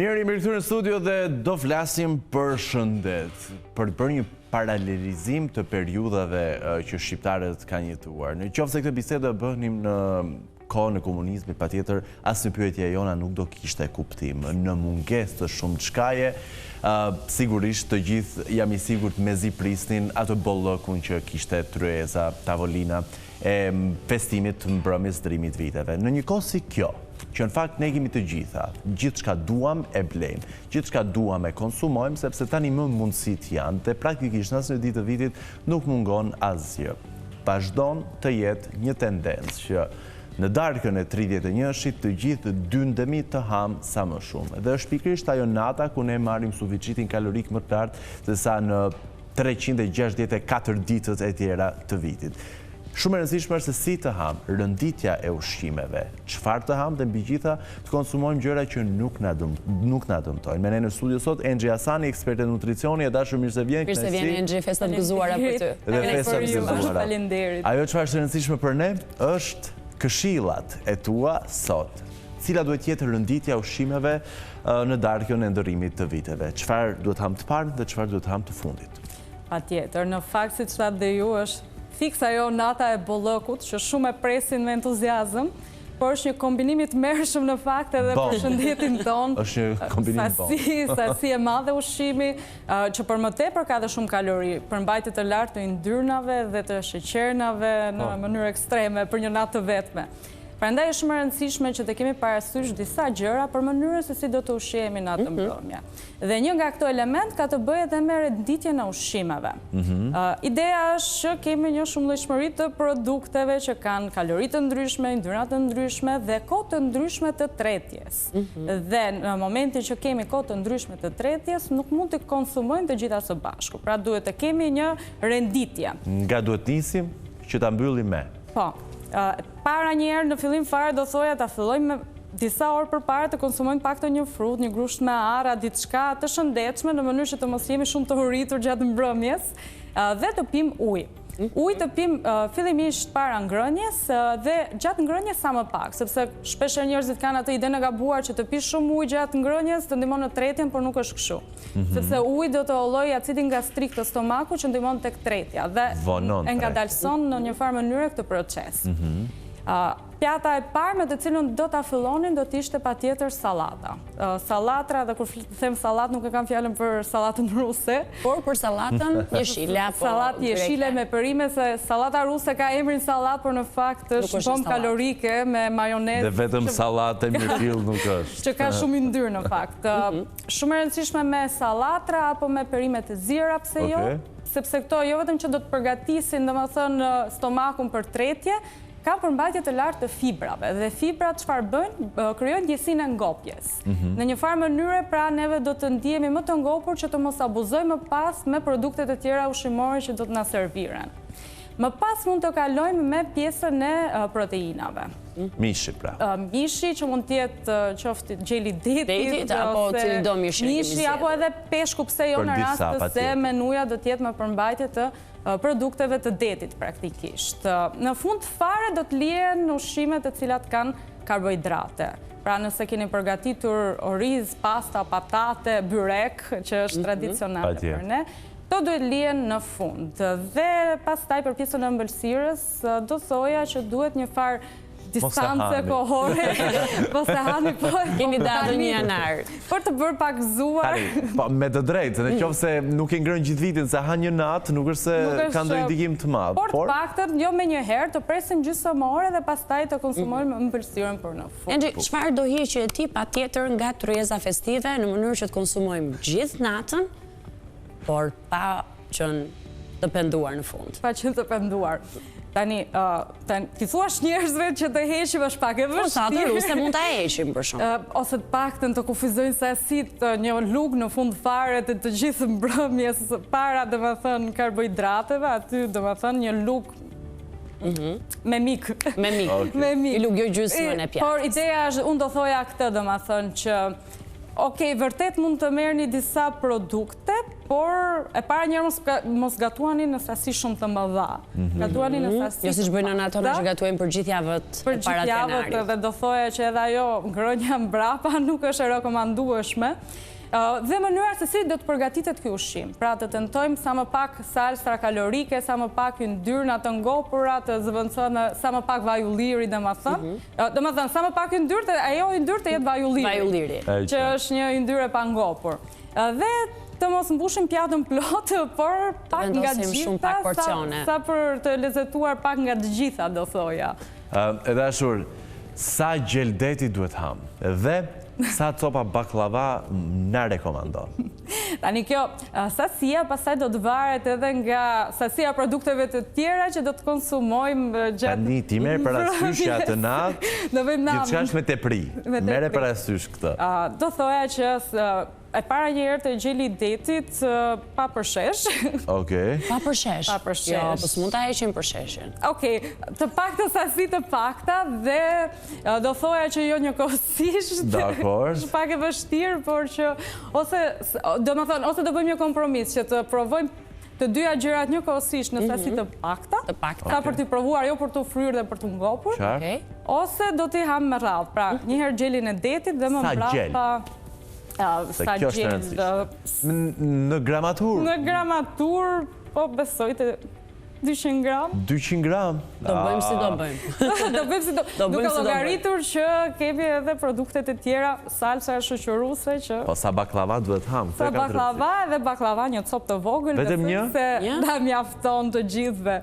Mirë, jemi rikthyer në studio dhe do flasim për shëndet, për një paralelizim të periudhave që shqiptarët kanë jetuar. Në qoftë se këtë bisedë bënim në kohën e komunizmit, patjetër asnjë pyetje jona nuk do kishte kuptim. Në mungesë të shumë çkaje, sigurisht të gjithë jam i sigurt mezi prisnin atë bollëkun që kishte tryeza, tavolina e festimit të mbrëmjes drimit viteve. Në një kohë si kjo, që në fakt ne kemi të gjitha, gjithë shka duam e blejmë, gjithë shka duam e konsumojmë, sepse tani më mundësit janë, dhe praktikisht në asnjë ditë të vitit nuk mungon asgjë. Vazhdon të jetë një tendencë që në darkën e 31-shit të gjithë dyndemi të hamë sa më shumë. Dhe është pikërisht ajo nata ku ne marrim suficitin kalorik më të lartë se sa në 364 ditët e tjera të vitit. Shumë e rëndësishme është se si të hamë, rënditja e ushqimeve, çfarë të hamë dhe mbi gjitha të konsumojmë gjëra që nuk na dëmtojnë. Me ne në studio sot Engji Hasani, ekspert e nutricioni, e dashur mirë se vjen. Mirë se vjen Engji, festat gëzuara për ty. Dhe festat gëzuara. Faleminderit. Ajo çfarë është e rëndësishme për ne është këshillat e tua sot. Cila duhet jetë rënditja e ushqimeve në darkën e ndërrimit të viteve? Çfarë duhet hamë të parë dhe çfarë duhet hamë të fundit? Patjetër, në fakt siç thatë dhe ju është fiks ajo nata e bollëkut që shumë e presin me entuziazëm, por është një kombinim i tmerrshëm në fakt edhe për shëndetin ton. Është një kombinim bom. Sasi e madhe ushqimi, që për më tepër ka dhe shumë kalori, përmbajtje të lartë të yndyrnave dhe të sheqernave në mënyrë ekstreme për një natë të vetme. Prandaj është shumë e rëndësishme që të kemi parasysh disa gjëra për mënyrën se si do të ushqehemi në atë mbrëmje. Dhe një nga këto element ka të bëjë edhe me renditjen e ushqimeve. Ideja është që kemi një shumëllojshmëri të produkteve që kanë kalori të ndryshme, yndyrna të ndryshme dhe kohë të ndryshme të tretjes. Dhe në momentin që kemi kohë të ndryshme të tretjes, nuk mund të konsumojmë të gjitha së bashku. Pra duhet të kemi një renditje. Nga duhet nisim që ta mbyllim me. Po. Para njerë në fillim fare do thoja ta fillojmë me disa orë për para të konsumojmë pak të një frut, një grusht me ara, diçka të shëndetshme në mënyrë që të mos jemi shumë të huritur gjatë mbrëmjes dhe të pim ujë. Ujë të pim fillimisht para ngrënjes dhe gjatë ngrënjes sa më pak, sepse shpesh njerëzit kanë atë ide në gabuar që të pish shumë ujë gjatë ngrënjes të ndihmon në tretjen, por nuk është kështu. Sepse uji do të hollojë acidin gastrik të stomakut që ndihmon tek tretja dhe e ngadalson në një farë mënyrë këtë proces. Pjata e parë me të cilën do ta fillonin do të ishte patjetër sallata. Sallatra, dhe kur them sallat nuk e kam fjalën për sallatën ruse, por për sallatën jeshile. Sallatë jeshile me perime, se sallata ruse ka emrin sallat, por në fakt është bombë kalorike me majonezë. Dhe vetëm sallatë e mirëfill nuk është. Që ka shumë yndyrë në fakt. Shumë e rëndësishme me sallatra apo me perime të zira, pse jo? Sepse këto jo vetëm që do të përgatisin, domethënë, stomakun për tretje, ka përmbajtje të lartë të fibrave dhe fibrat çfarë bëjnë? Krijojnë ndjesinë e ngopjes. Në një farë mënyre pra neve do të ndihemi më të ngopur që të mos abuzojmë më pas me produktet e tjera ushqimore që do të na serviren. Më pas mund të kalojmë me pjesën e proteinave. Mishi pra. Mishi që mund të jetë qoftë gjeli detit apo cili do mishi apo edhe peshku, pse jo në rast se menuja do të jetë me përmbajtje të produkteve të detit praktikisht. Në fund fare do të lihen ushqimet të cilat kanë karbohidrate. Pra nëse keni përgatitur oriz, pasta, patate, byrek, që është tradicionale për ne, to duhet lihen në fund. Dhe pastaj për pjesën e ëmbëlsirës do thoja që duhet një farë distancë kohore, mos e hani, po keni datë një janar. Për të bërë pak gëzuar. Me të drejtë, në qoftë se nuk e ngrën gjithë vitin, se ha një natë, nuk është se ka ndonjë ndikim të madh. Por të paktën jo me një herë, të presim gjysmë ore dhe pastaj të konsumojmë ëmbëlsirën për në fund. Engji, çfarë do hiqe ti patjetër nga tryeza festive në mënyrë që të konsumojmë gjithë natën, por pa qenë të penduar në fund? Pa qenë të penduar. Tani, ti thuash njerëzve që të heqim është pak e vështirë. Sallatën ruse mund ta heqim për shkak. Ose të paktën të kufizojnë sasitë një lugë në fund fare të gjithë mbrëmjes para, domethënë, karbohidrateve, aty domethënë një lugë me mik. Me mik. I lugë jo gjysmën e pjatë. Por ideja është, unë do thoja këtë domethënë që Okej, vërtet mund të merrni disa produkte, por e para njerë mos gatuani në sasi shumë të mëdha. Gatuani në sasi Jo siç bëjnë ato që gatuajnë për gjithë javët për gjithë javët, dhe do thoja që edhe ajo ngrënia mbrapa nuk është e rekomandueshme. Dhe mënyra se si do të përgatitet ky ushqim. Pra të tentojmë sa më pak salsa kalorike, sa më pak yndyrna të ngopura, të zëvendësojmë sa më pak vaj ulliri, domethënë. Domethënë sa më pak yndyrë, ajo yndyrë të jetë vaj ulliri. Që është një yndyrë e pangopur. Dhe të mos mbushim pjatën plot, por pak nga të gjitha, sa për të lezetuar pak nga të gjitha, do thoja. E dashur, sa gjeldeti duhet ham? Dhe sa copa baklava na rekomandon? Tani kjo, sasia pastaj do të varet edhe nga sasia produkteve të tjera që do të konsumojmë gjatë... Tani ti merr parasysh që atë natë, gjithçka është me tepri. Merre parasysh këtë. Do thoja që e para një herë të gjeli detit pa përshesh. Okej. Pa përshesh? Pa përshesh. Jo, po s'mund ta heqim përsheshin. Okej, të pakta sasi të pakta dhe do thoja që jo njëkohësisht. Dakor. Është pak e vështirë, por që ose do bëjmë një kompromis që të provojmë të dyja gjërat njëkohësisht në sasi të pakta. Të pakta. Sa për t'i provuar, jo për t'u fryrë dhe për t'u ngopur. Qartë. Ose do t'i ham me radhë. Pra, një herë gjelin e detit dhe më mbrapa... Sa kjo është rëndësishme. Në gramatur? Në gramatur, po besoj të 200 gram. 200 gram? Do bëjmë si do bëjmë. Do bëjmë si do bëjmë. Duke llogaritur që kemi edhe produktet e tjera, salsa e shoqëruese që... Po sa baklava duhet ham? Sa baklava edhe baklava një copë të vogël. Vetëm një? Se da mjafton të gjithëve.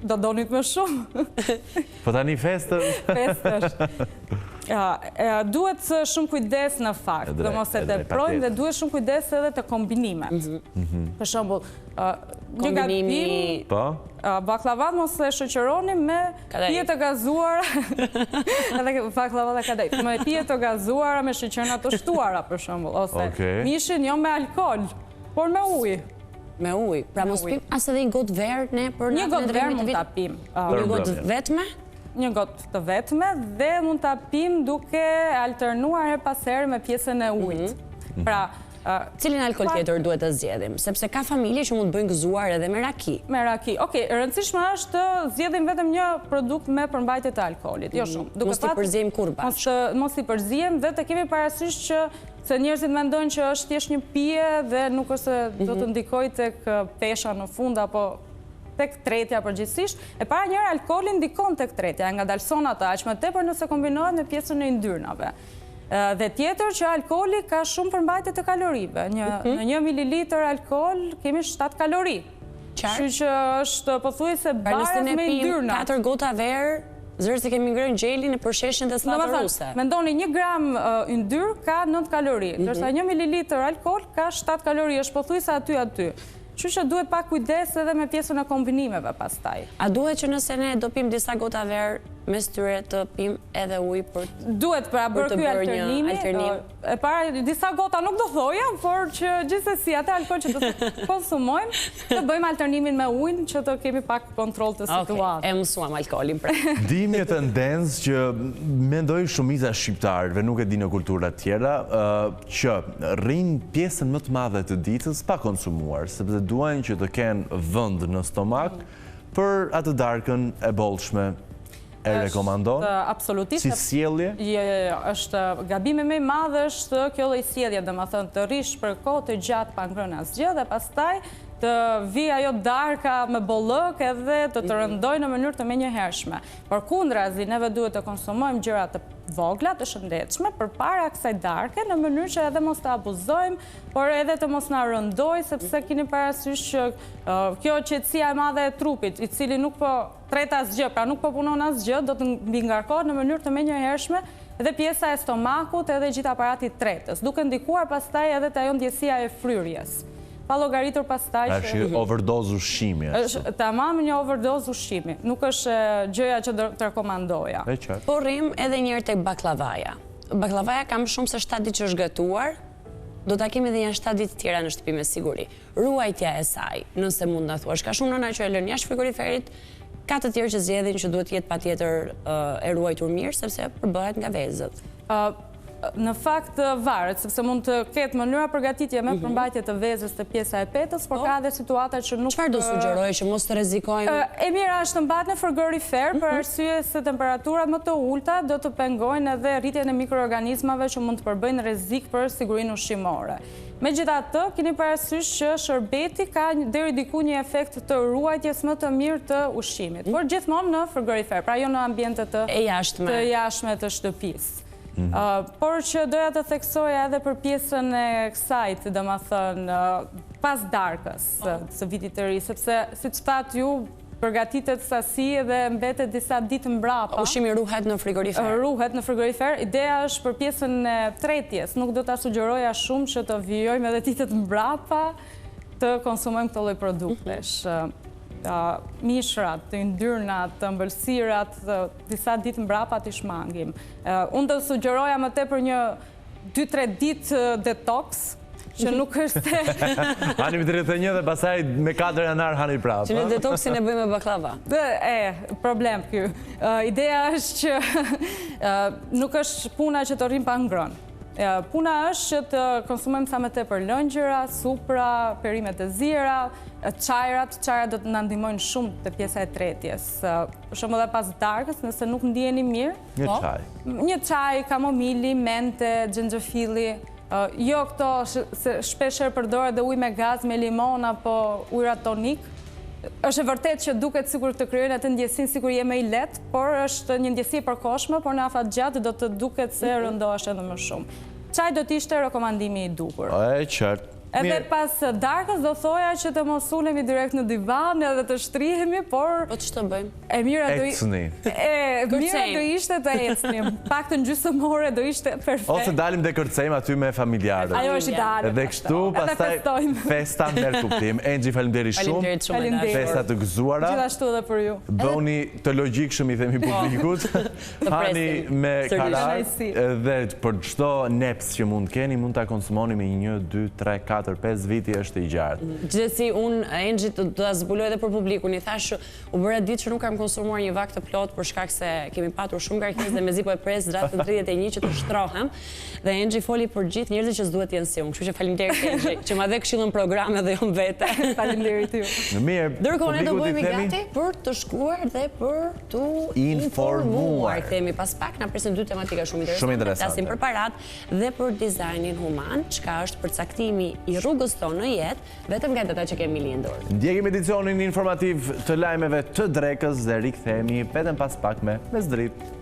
Do donit më shumë. Po tani festën? Festësh. Duhet shumë kujdes në fakt, dhe mos e teprojmë dhe duhet shumë kujdes edhe të kombinimet. Për shembull, një gabim, baklavat mos e shoqëroni me pije të gazuara, edhe baklava dhe kadej, me pije të gazuara me sheqerna të shtuara, për shembull, ose mishin jo me alkool, por me ujë. Me ujë, pra mos pim as edhe një gotë verë ne për një gotë verë mund ta pim. Një gotë vetme? Një gotë të vetme dhe mund ta pim duke alternuar her pas here me pjesën e ujit. Pra, cilin alkool tjetër duhet të zgjedhim? Sepse ka familje që mund të bëjnë gëzuar edhe me raki. Me raki. Okej, rëndësishme është të zgjedhim vetëm një produkt me përmbajtje të alkoolit, jo shumë. Mos t'i përziejmë kur bashkë. Mos t'i përziejmë dhe të kemi parasysh që se njerëzit mendojnë që është thjesht një pije dhe nuk është se do të ndikojë tek pesha në fund apo tek tretja përgjithsisht. E para njëra alkooli ndikon tek tretja, nga dalsona të aq më tepër nëse kombinohet me pjesën e yndyrnave. Dhe tjetër që alkooli ka shumë përmbajtje të kalorive. Në 1 mililitër alkool kemi 7 kalori. Kështu që është pothuajse barës me yndyrna. 4 gota verë, zërë se kemi ngrënë gjelin e përsheshin dhe slatëruse. Mendoni 1 gram yndyr ka 9 kalori, ndërsa 1 mililitër alkool ka 7 kalori, është pothuajse aty. Kështu që duhet pak kujdes edhe me pjesën e kombinimeve pastaj. A duhet që nëse ne do pim disa gota verë, mes tyre të pim edhe ujë për duhet pra bërë ky alternimi. E para disa gota nuk do thoja, por që gjithsesi atë alkool që do të konsumojmë, të bëjmë alternimin me ujin që të kemi pak kontroll të situatës. E mësuam alkoolin pra. Dimje të ndens që mendoj shumica shqiptarëve, nuk e di në kultura tjera, që rrin pjesën më të madhe të ditës pa konsumuar, sepse duajnë që të kenë vend në stomak për atë darkën e bollshme. E rekomandon? Absolutisht. Si sjellje? Jo, është gabimi më i madh është kjo lloj sjellje, domethënë të rish për kohë të gjatë pa ngrënë asgjë dhe pastaj të vi ajo darka me bollëk edhe të rëndoj në mënyrë të menjëhershme. Përkundrazi, neve duhet të konsumojmë gjëra të vogla, të shëndetshme përpara kësaj darke, në mënyrë që edhe mos të abuzojmë, por edhe të mos na rëndoj, sepse keni parasysh që kjo qetësia e madhe e trupit, i cili nuk po tret asgjë, pra nuk po punon asgjë, do të mbingarkohet në mënyrë të menjëhershme edhe pjesa e stomakut edhe gjithë aparati tretës, duke ndikuar pastaj edhe te ajo ndjesia e fryrjes. Pa llogaritur pastaj që... Është një overdozë ushqimi. Tamam një overdozë ushqimi. Nuk është gjëja që të rekomandoja. Po rrim edhe njërë tek baklavaja. Baklavaja kam shumë se 7 ditë që është gatuar, do ta kemi edhe një 7 ditë tjera në shtëpi me siguri. Ruajtja e saj, nëse mund na thuash, ka shumë nëna që e lën jashtë frigoriferit, ka të tjerë që zgjedhin që duhet jetë patjetër e ruajtur mirë sepse përbëhet nga vezët. Në fakt varet, sepse mund të ketë mënyra përgatitje me përmbajtje të vezës të pjesa e petës, por ka dhe situata që nuk... Çfarë do sugjeroj që mos të rrezikojmë? E mira është të mbahet në frigorifer për arsye se temperaturat më të ulta do të pengojnë edhe rritjen e mikroorganizmave që mund të përbëjnë rrezik për sigurinë ushqimore. Megjithatë, keni parasysh që sherbeti ka deri diku një efekt të ruajtjes më të mirë të ushqimit, por gjithmonë në frigorifer, pra jo në ambiente të jashtme të shtëpisë. Por që doja të theksoja edhe për pjesën e kësajt, domethënë pas darkës së vitit të ri, sepse siç thatë ju, përgatitet sasi dhe mbetet disa ditë mbrapa. Ushqimi ruhet në frigorifer? Ruhet në frigorifer. Ideja është për pjesën e tretjes. Nuk do ta sugjeroja shumë që të vijojmë edhe ditët mbrapa të konsumojmë këto lloj produktesh. Mishrat, të yndyrnat, të ëmbëlsirat, disa ditë mbrapa t'i shmangim. Unë do sugjeroja më tepër një 2-3 ditë detox, që nuk është... Hani me 31 dhe pasaj me 4 janar hani prapë. Që në detoksin e bëjmë me baklava. Problem kjo. Ideja është që nuk është puna që të rrim pa ngrënë. Puna është që të konsumojmë sa më tepër lëngjëra, supra, perimet e zira, çajrat do të na ndihmojnë shumë te pjesa e tretjes. Për shembull edhe pas darkës, nëse nuk ndiheni mirë, një çaj, kamomili, mente, xhenxhefilli. Jo këto se shpesher përdoret dhe ujë me gaz, me limon apo ujëra tonik. Është e vërtet që duket sikur të krijojnë atë ndjesinë sikur je më i lehtë, por është një ndjesi e përkohshme, por në afatgjatë do të duket se rëndohesh edhe më shumë. Çaj do të ishte rekomandimi i dukur. E qartë. Edhe pas darkës do thoja që të mos ulemi direkt në divan edhe të shtrihemi, por... Po ç'të bëjmë? E mira do ishte të ecnim. Paktën gjysmore do ishte perfekt. Ose dalim dhe kërcejmë aty me familjarët. Ajo është ideale. Edhe kështu, pastaj festa merr kuptim. Engji, faleminderit shumë. Festa të gëzuara. Gjithashtu edhe për ju. Bëuni të logjikshëm, i themi publikut. Hani me karar dhe për çdo neps që mund keni, mund ta konsumoni me 1, 2, 3, 4, 5 viti është i gjatë. Gjithsesi, unë Engji do ta zbuloj edhe për publikun. I thash, u bëra ditë që nuk kam konsumuar një vak të plot për shkak se kemi patur shumë ngarkesë dhe mezi po e pres rreth 31 që të shtrohem. Dhe Engji foli për gjithë njerëzit që s'duhet të jenë si unë. Kështu që faleminderit Engji që ma dhe këshillën programe dhe jo vetë. Faleminderit ju. Mirë. Ndërkohë ne do bëhemi gati për të shkuar dhe për të informuar. Kthehemi pas pak, na presin dy tematika shumë interesante. Flasim për parat dhe për dizajnin human, çka është përcaktimi i rrugës tonë në jetë, vetëm nga data që kemi lindur. Ndjekim edicionin informativ të lajmeve të drekës dhe rikthehemi vetëm pas pak me Mes Dritë.